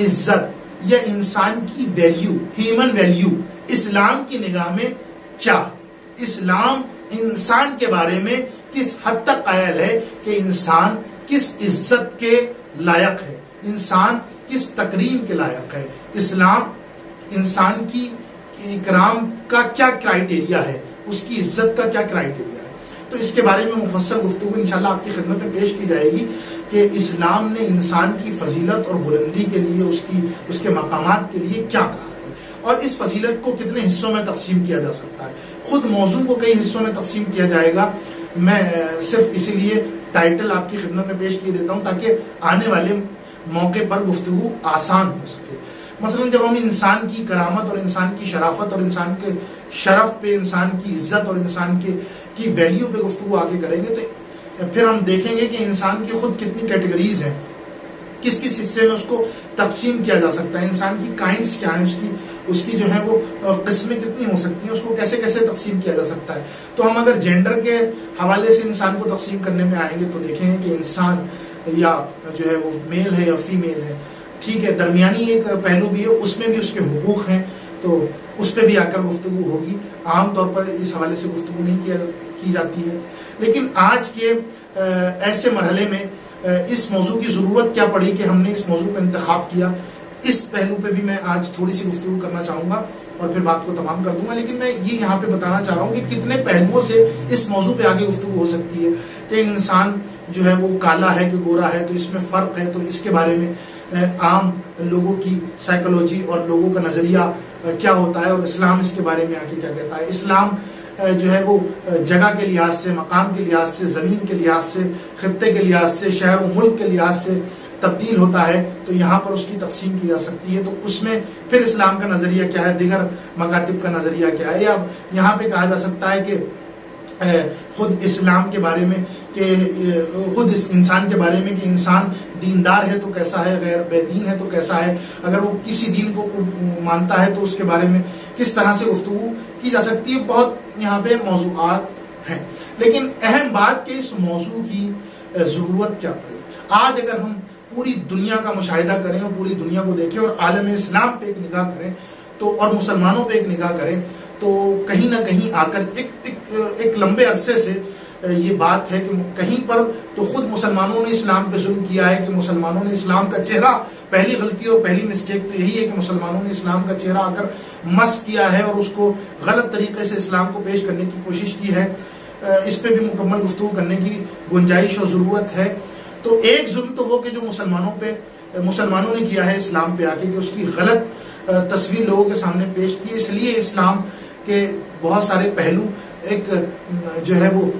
عزت یا انسان کی ویلیو، ہیومن ویلیو اسلام کی نگاہ میں کیا ہے، اسلام انسان کے بارے میں کس حد تک قائل ہے کہ انسان کس عزت کے لائق ہے، انسان کس تکریم کے لائق ہے، اسلام انسان کی اکرام کا کیا کرائیٹیریا ہے، اس کی عزت کا کیا کرائیٹیریا ہے. تو اس کے بارے میں مفصل گفتگو انشاءاللہ آپ کی خدمت میں پیش کی جائے گی کہ اسلام نے انسان کی فضیلت اور بلندی کے لیے، اس کے مقامات کے لیے کیا کہا ہے، اور اس فضیلت کو کتنے حصوں میں تقسیم کیا جا سکتا ہے. خود موضوع کو کئی حصوں میں تقسیم کیا جائے گا. میں صرف اسی لیے ٹائٹل آپ کی خدمت میں پیش کیے دیتا ہوں تاکہ آنے والے موقع پر گفتگو آسان ہو سکے. مثلا جب ہم انسان کی کرامت اور انسان کی شرافت اور انسان کے شرف پہ، انسان کی عزت اور انسان کی ویلیو پہ گفتگو آگے کریں گے تو پھر ہم دیکھیں گے کہ انسان کی خود کتنی کیٹیگریز ہیں، کس کس حصے میں اس کو تقسیم کیا جا سکتا ہے، انسان کی کائنڈس کیا ہیں، اس کی جو ہے وہ قسمیں کتنی ہو سکتی ہیں، اس کو کیسے کیسے تقسیم کیا جا سکتا ہے. تو ہم اگر جینڈر کے حوالے سے انسان کو تقسیم کرنے میں آئیں گے تو دیکھیں گے کہ انسان یا جو ہے وہ میل ہے یا فیمیل ہے. ٹھیک ہے، درمیانی ایک پہلو بھی ہے، اس میں بھی اس کے حقوق ہیں، تو اس پہ بھی آ کر گفتگو ہوگی. عام طور پر اس حوالے سے گفتگو نہیں کی جاتی ہے. لیکن آج کے ایسے مرحلے میں اس موضوع کی ضرورت کیا پڑی کہ ہم نے اس موضوع کا انتخاب کیا، اس پہلو پہ بھی میں آج تھوڑی سی گفتگو کرنا چاہوں گا اور پھر بات کو تمام کر دوں گا. لیکن میں یہ یہاں پہ بتانا چاہ رہا ہوں کہ کتنے پہلوؤں سے اس موضوع پہ آگے گفتگو ہو سکتی ہے کہ انسان جو ہے وہ کالا ہے کہ گورا ہے، تو اس میں فرق ہے. تو اس کے بارے میں عام لوگوں کی سائیکولوجی اور لوگوں کا نظریہ کیا ہوتا ہے، اور اسلام اس کے بارے میں آگے کیا کہتا ہے. اسلام جو ہے وہ جگہ کے لحاظ سے، مقام کے لحاظ سے، زمین کے لحاظ سے، خطے کے لحاظ سے، شہر و ملک کے لحاظ سے تبدیل ہوتا ہے. تو یہاں پر اس کی تقسیم کی جا سکتی ہے. تو اس میں پھر اسلام کا نظریہ کیا ہے، دیگر مکاتب کا نظریہ کیا ہے، یا یہاں پہ کہا جا سکتا ہے کہ خود اسلام کے بارے میں، کہ خود اس انسان کے بارے میں کہ انسان دیندار ہے تو کیسا ہے، غیر بے دین ہے تو کیسا ہے، اگر وہ کسی دین کو مانتا ہے تو اس کے بارے میں کس طرح سے گفتگو کی جا سکتی ہے. بہت یہاں پہ موضوعات ہیں. لیکن اہم بات کہ اس موضوع کی ضرورت کیا پڑے. آج اگر ہم پوری دنیا کا مشاہدہ کریں اور پوری دنیا کو دیکھیں اور عالم اسلام پہ ایک نگاہ کریں تو، اور مسلمانوں پہ ایک نگاہ کریں تو کہیں نہ کہیں آ کر ایک لمبے عرصے سے یہ بات ہے کہ کہیں پر تو خود مسلمانوں نے اسلام پہ ظلم کیا ہے، کہ مسلمانوں نے اسلام کا چہرہ، پہلی غلطی اور پہلی مسٹیک تو یہی ہے کہ مسلمانوں نے اسلام کا چہرہ آ کر مس کیا ہے اور اس کو غلط طریقے سے اسلام کو پیش کرنے کی کوشش کی ہے. اس پہ بھی مکمل گفتگو کرنے کی گنجائش اور ضرورت ہے. تو ایک ظلم تو وہ کہ جو مسلمانوں نے کیا ہے اسلام پہ آ کے، کہ اس کی غلط تصویر لوگوں کے سامنے پیش کی. اس لیے اسلام کے بہت سارے پہلو ایک جو ہے وہ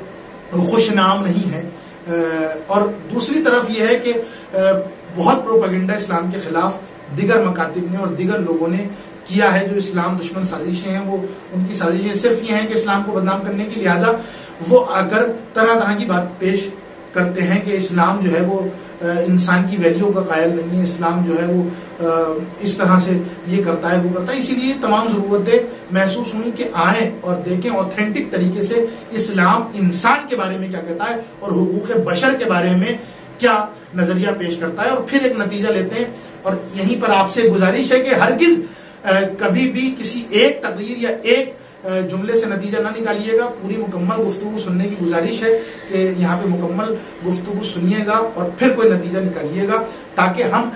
خوش نام نہیں ہے. اور دوسری طرف یہ ہے کہ بہت پروپیگنڈا اسلام کے خلاف دیگر مکاتب نے اور دیگر لوگوں نے کیا ہے. جو اسلام دشمن سازشیں ہیں، وہ ان کی سازشیں صرف یہ ہیں کہ اسلام کو بدنام کرنے کی، لہٰذا وہ اگر طرح طرح کی بات پیش کرتے ہیں کہ اسلام جو ہے وہ انسان کی ویلیو کا قائل نہیں ہے. اسلام جو ہے وہ اس طرح سے یہ کرتا ہے وہ کرتا ہے. اسی لیے تمام ضرورتیں محسوس ہوئی کہ آئیں اور دیکھیں اوتھینٹک طریقے سے اسلام انسان کے بارے میں کیا کہتا ہے اور حقوق بشر کے بارے میں کیا نظریہ پیش کرتا ہے, اور پھر ایک نتیجہ لیتے ہیں. اور یہیں پر آپ سے گزارش ہے کہ ہرگز کبھی بھی کسی ایک تقریر یا ایک جملے سے نتیجہ نہ نکالیے گا. پوری مکمل گفتگو سننے کی گزارش ہے کہ یہاں پہ مکمل گفتگو سنیے گا اور پھر کوئی نتیجہ نکالیے گا, تاکہ ہم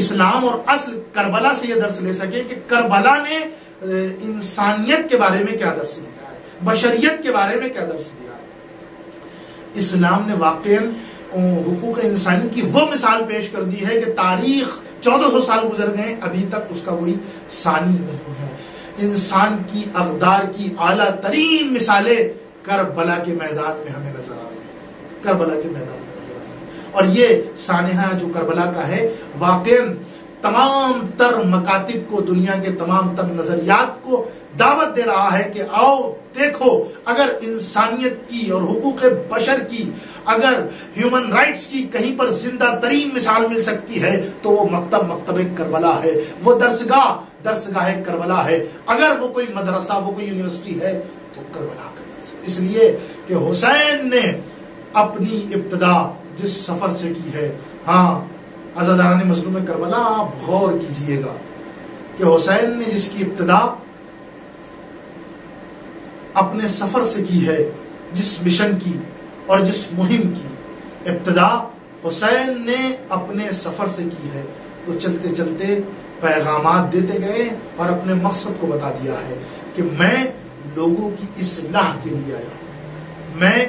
اسلام اور اصل کربلا سے یہ درس لے سکیں کہ کربلا نے انسانیت کے بارے میں کیا درس دیا ہے, بشریت کے بارے میں کیا درس دیا ہے. اسلام نے واقعاً حقوق انسانی کی وہ مثال پیش کر دی ہے کہ تاریخ 1400 سال گزر گئے, ابھی تک اس کا کوئی ثانی نہیں ہے. انسان کی اقدار کی اعلیٰ ترین مثالیں کربلا کے میدان میں ہمیں نظر آ رہی ہیں, کربلا کے میدان میں نظر آ رہی ہیں. اور یہ سانحہ جو کربلا کا ہے واقعاً تمام تر مکاتب کو, دنیا کے تمام تر نظریات کو دعوت دے رہا ہے کہ آؤ دیکھو, اگر انسانیت کی اور حقوق بشر کی, اگر ہیومن رائٹس کی کہیں پر زندہ ترین مثال مل سکتی ہے تو وہ مکتب کربلا ہے, وہ درسگاہ کربلا ہے. اگر وہ کوئی مدرسہ, وہ کوئی یونیورسٹی ہے تو کربلا کا درس. اس لیے کہ حسین نے اپنی ابتدا جس سفر سے کی ہے, ہاں عزاداران مظلوم کربلا آپ غور کیجئے گا کہ حسین نے جس کی ابتدا اپنے سفر سے کی ہے, جس مشن کی اور جس مہم کی ابتدا حسین نے اپنے سفر سے کی ہے, تو چلتے چلتے پیغامات دیتے گئے اور اپنے مقصد کو بتا دیا ہے کہ میں لوگوں کی اصلاح کے لیے آیا ہوں, میں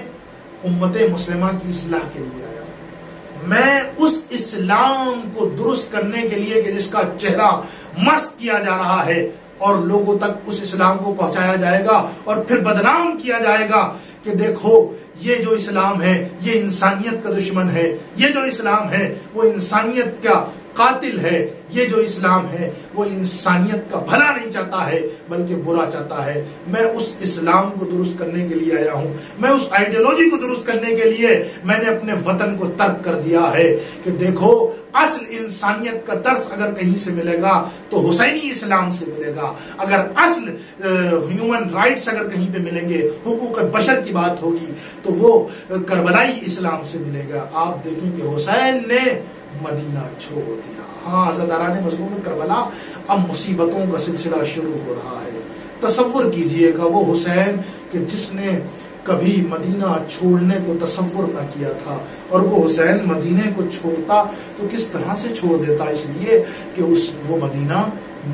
امت مسلمہ کی اصلاح کے لیے آیا ہوں, میں اس اسلام کو درست کرنے کے لیے کہ جس کا چہرہ مسخ کیا جا رہا ہے اور لوگوں تک اس اسلام کو پہنچایا جائے گا اور پھر بدنام کیا جائے گا کہ دیکھو یہ جو اسلام ہے یہ انسانیت کا دشمن ہے, یہ جو اسلام ہے وہ انسانیت کا قاتل ہے, یہ جو اسلام ہے وہ انسانیت کا بھلا نہیں چاہتا ہے بلکہ برا چاہتا ہے. میں اس اسلام کو درست کرنے کے لیے آیا ہوں, میں اس آئیڈیالوجی کو درست کرنے کے لیے میں نے اپنے وطن کو ترک کر دیا ہے کہ دیکھو اصل انسانیت کا درس اگر کہیں سے ملے گا تو حسینی اسلام سے ملے گا, اگر اصل ہیومن رائٹس اگر کہیں پہ ملیں گے, حقوق بشر کی بات ہوگی تو وہ کربلائی اسلام سے ملے گا. آپ دیکھیں کہ حسین نے مدینہ چھوڑ دیا. ہاں عزاداران مظلوم کربلا, اب مصیبتوں کا سلسلہ شروع ہو رہا ہے. تصور کیجئے گا وہ حسین کہ جس نے کبھی مدینہ چھوڑنے کو تصور نہ کیا تھا, اور وہ حسین مدینے کو چھوڑتا تو کس طرح سے چھوڑ دیتا, اس لیے کہ وہ مدینہ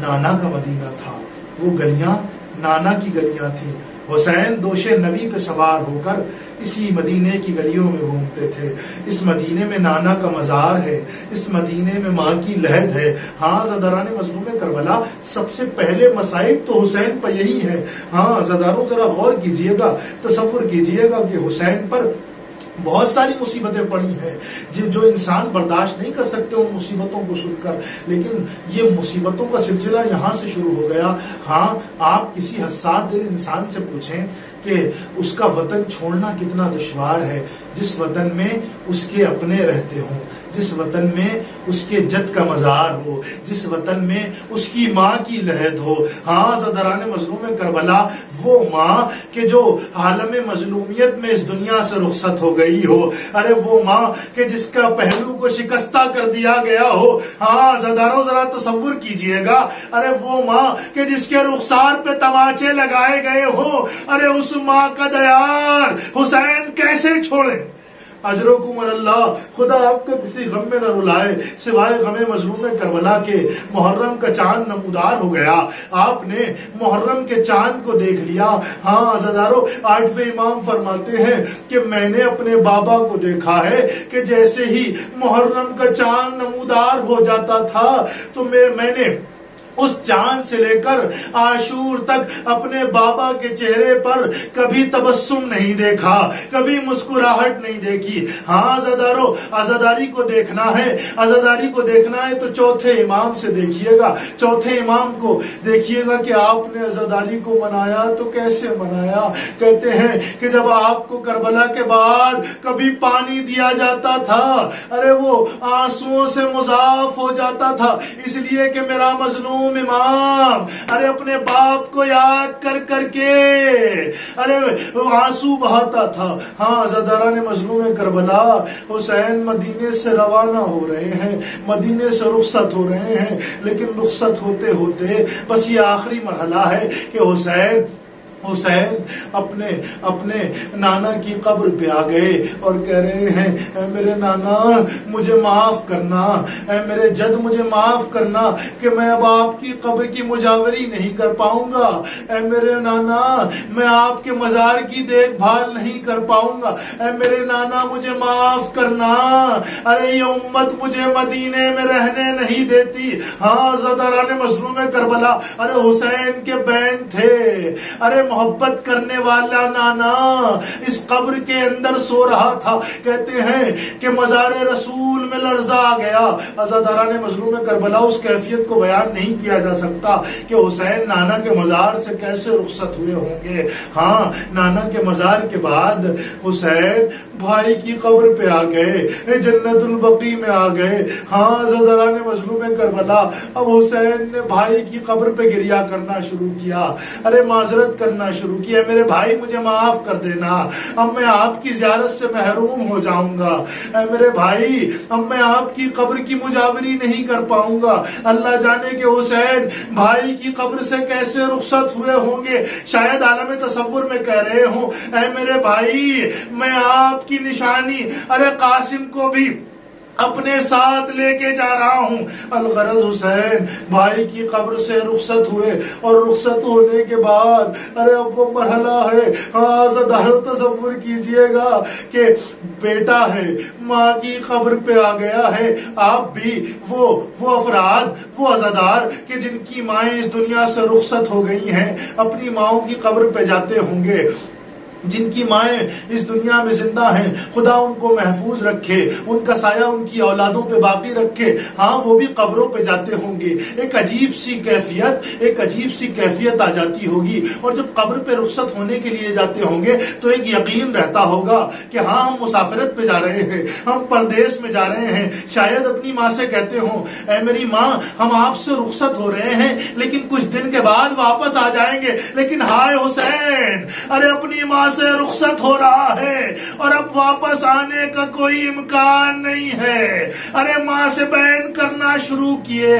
نانا کا مدینہ تھا, وہ گلیاں نانا کی گلیاں تھیں. حسین دوش نبی پہ سوار ہو کر اسی مدینے کی گلیوں میں گھومتے تھے. اس مدینے میں نانا کا مزار ہے, اس مدینے میں ماں کی لحد ہے. ہاں عزاداران مظلوم کربلا, سب سے پہلے مصائب تو حسین پر یہی ہے. ہاں عزاداروں ذرا غور کیجئے گا, تصور کیجئے گا کہ حسین پر بہت ساری مصیبتیں پڑی ہیں جو انسان برداشت نہیں کر سکتے ان مصیبتوں کو سن کر, لیکن یہ مصیبتوں کا سلسلہ یہاں سے شروع ہو گیا. ہاں آپ کسی حساس دل انسان سے پوچھیں کہ اس کا وطن چھوڑنا کتنا دشوار ہے, جس وطن میں اس کے اپنے رہتے ہوں, جس وطن میں اس کے جد کا مزار ہو, جس وطن میں اس کی ماں کی لحد ہو. ہاں عزاداران مظلوم کربلا, وہ ماں کہ جو عالم مظلومیت میں اس دنیا سے رخصت ہو گئی ہو, ارے وہ ماں کہ جس کا پہلو کو شکستہ کر دیا گیا ہو. ہاں عزاداروں ذرا تصور کیجئے گا, ارے وہ ماں کہ جس کے رخسار پہ تماچے لگائے گئے ہو, ارے اس ماں کا دیار حسین کیسے چھوڑے. اجرکم اللہ, خدا آپ کو کسی غم میں نہ رلائے سوائے غم مظلوم کربلا کے. محرم کا چاند نمودار ہو گیا, آپ نے محرم کے چاند کو دیکھ لیا. ہاں عزادارو, 8ویں امام فرماتے ہیں کہ میں نے اپنے بابا کو دیکھا ہے کہ جیسے ہی محرم کا چاند نمودار ہو جاتا تھا تو میں نے اس چاند سے لے کر عاشور تک اپنے بابا کے چہرے پر کبھی تبسم نہیں دیکھا، کبھی مسکراہٹ نہیں دیکھی۔ ہاں عزاداری کو دیکھنا ہے، عزاداری کو دیکھنا ہے تو چوتھے امام سے دیکھیے گا، چوتھے امام کو دیکھیے گا کہ آپ نے عزاداری کو منایا تو کیسے منایا۔ کہتے ہیں کہ جب آپ کو کربلا کے بعد کبھی پانی دیا جاتا تھا، ارے وہ آنسوؤں سے مضاف ہو جاتا تھا، اس لیے کہ میرا مظلوم امام ارے اپنے باپ کو یاد کر کر کے ارے آنسو بہاتا تھا۔ ہاں عزاداران مظلوم کربلا حسین مدینے سے روانہ ہو رہے ہیں، مدینے سے رخصت ہو رہے ہیں، لیکن رخصت ہوتے ہوتے بس یہ آخری مرحلہ ہے کہ حسین اپنے نانا کی قبر پہ آ گئے اور کہہ رہے ہیں اے میرے نانا مجھے معاف کرنا، اے میرے جد مجھے معاف کرنا کہ میں اب آپ کی قبر کی مجاوری نہیں کر پاؤں گا، اے میرے نانا میں آپ کے مزار کی دیکھ بھال نہیں کر پاؤں گا، اے میرے نانا مجھے معاف کرنا، ارے یہ امت مجھے مدینے میں رہنے نہیں دیتی۔ ہاں عزاداران مظلوم کربلا ارے حسین کے بین تھے، ارے محبت کرنے والا نانا اس قبر کے اندر سو رہا تھا۔ کہتے ہیں کہ مزار رسول میں لرزہ آ گیا۔ عزاداران مظلوم کربلا اس کیفیت کو بیان نہیں کیا جا سکتا کہ حسین نانا کے مزار سے کیسے رخصت ہوئے ہوں گے۔ ہاں نانا کے مزار کے بعد حسین بھائی کی قبر پہ آ گئے، جنت البقیع میں آ گئے۔ ہاں عزاداران مظلوم کربلا اب حسین نے بھائی کی قبر پہ گریہ کرنا شروع کیا، ارے معذرت کرنا شروع کیا، میرے بھائی مجھے معاف کر دینا، اب میں آپ کی زیارت سے محروم ہو جاؤں گا، اے میرے بھائی اب میں آپ کی قبر کی مجاوری نہیں کر پاؤں گا۔ اللہ جانے کہ حسین بھائی کی قبر سے کیسے رخصت ہوئے ہوں گے، شاید عالم تصور میں کہہ رہے ہوں اے میرے بھائی میں آپ کی نشانی ارے قاسم کو بھی اپنے ساتھ لے کے جا رہا ہوں۔ الغرض حسین بھائی کی قبر سے رخصت ہوئے اور رخصت ہونے کے بعد ارے اب وہ مرحلہ ہے، تصور کیجئے گا کہ بیٹا ہے ماں کی قبر پہ آ گیا ہے۔ آپ بھی وہ افراد وہ عزادار کہ جن کی مائیں اس دنیا سے رخصت ہو گئی ہیں اپنی ماؤں کی قبر پہ جاتے ہوں گے، جن کی مائیں اس دنیا میں زندہ ہیں خدا ان کو محفوظ رکھے، ان کا سایہ ان کی اولادوں پہ باقی رکھے۔ ہاں وہ بھی قبروں پہ جاتے ہوں گے، ایک عجیب سی کیفیت آ جاتی ہوگی، اور جب قبر پہ رخصت ہونے کے لیے جاتے ہوں گے تو ایک یقین رہتا ہوگا کہ ہاں ہم مسافرت پہ جا رہے ہیں، ہم پردیس میں جا رہے ہیں۔ شاید اپنی ماں سے کہتے ہوں اے میری ماں ہم آپ سے رخصت ہو رہے ہیں لیکن کچھ دن کے بعد واپس آ جائیں گے، لیکن ہائے حسین ارے اپنی ماں سے رخصت ہو رہا ہے اور اب واپس آنے کا کوئی امکان نہیں ہے۔ ارے ماں سے بیان کرنا شروع کیے،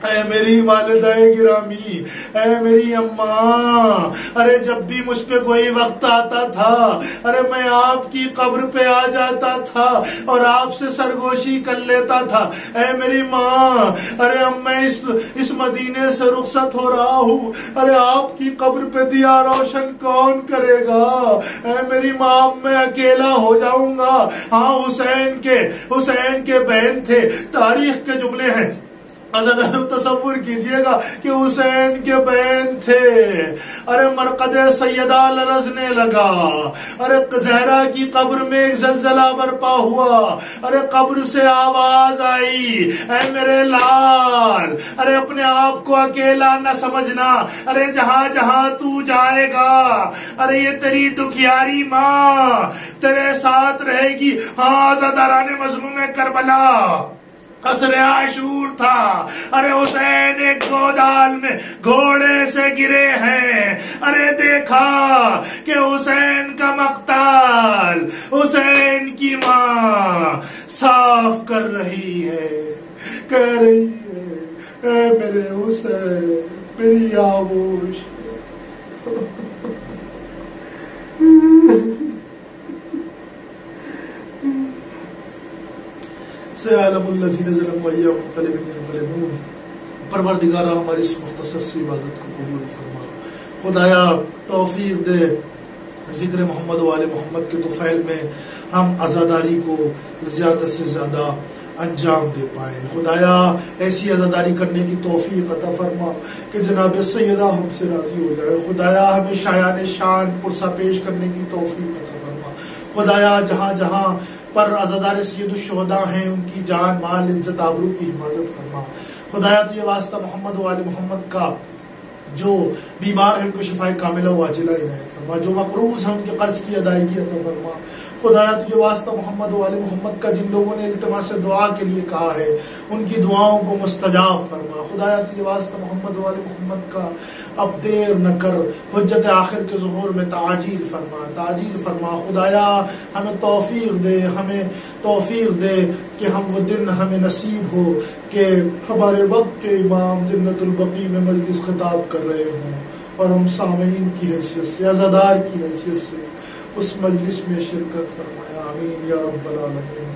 اے میری والدہ گرامی، اے میری اماں، ارے جب بھی مجھ پہ کوئی وقت آتا تھا ارے میں آپ کی قبر پہ آ جاتا تھا اور آپ سے سرگوشی کر لیتا تھا۔ اے میری ماں ارے اب میں اس مدینے سے رخصت ہو رہا ہوں، ارے آپ کی قبر پہ دیا روشن کون کرے گا؟ اے میری ماں میں اکیلا ہو جاؤں گا۔ ہاں حسین کے بہن تھے، تاریخ کے جملے ہیں، تصور کیجئے گا کہ حسین کے بہن تھے۔ ارے مرقد سیدہ لرزنے لگا، ارے زہرا کی قبر میں ایک زلزلہ برپا ہوا، ارے قبر سے آواز آئی اے میرے لال ارے اپنے آپ کو اکیلا نہ سمجھنا، ارے جہاں جہاں تو جائے گا ارے یہ تیری دکھیاری ماں تیرے ساتھ رہے گی۔ ہاں عزاداران مظلوم کربلا عصر عاشور تھا، ارے حسین ایک گودال میں گھوڑے سے گرے ہیں، ارے دیکھا کہ حسین کا مقتل حسین کی ماں صاف کر رہی ہے، کہہ رہی ہے اے میرے حسین میری آغوش سَيَعْلَمُ الَّذِينَ ظَلَمُوا أَيَّ مُنقَلِبٍ يَنقَلِبُونَ۔ پروردگارہ ہماری اس مختصر سی عبادت کو قبول فرما، خدایا توفیق دے ذکر محمد و آل محمد کے طفیل میں ہم عزاداری کو زیادہ سے زیادہ انجام دے پائیں. خدایا ایسی عزاداری کرنے کی توفیق عطا فرما کہ جناب سیدہ ہم سے راضی ہو جائے. خدایا ہمیں شایان شان پرسہ پیش کرنے کی توفیق عطا فرما. خدایا جہاں جہاں پر عزادار سید الشہداء ہیں ان کی جان مال عزت آبرو کی حفاظت فرما. خدایا تو یہ واسطہ محمد و آل محمد کا جو بیمار ہیں ان کو شفاء کاملہ و عاجلہ عنایت فرما. جو مقروض ہیں ان کے قرض کی ادائیگی عطا فرما. خدایا تجھے واسطہ محمد و آل محمد کا جن لوگوں نے التماس دعا کے لیے کہا ہے ان کی دعاؤں کو مستجاب فرما. خدایا تجھے واسطہ محمد و آل محمد کا اب دیر نہ کر حجت آخر کے ظہور میں تعجیل فرما تعجیل فرما. خدایا ہمیں توفیق دے کہ ہم وہ دن ہمیں نصیب ہو کہ ہمارے وقت کے امام جنت البقیع میں مجلس خطاب کر رہے ہوں اور ہم سامعین کی حیثیت سے عزادار کی حیثیت سے اس مجلس میں شرکت فرمایا. آمین یا رب العالمین.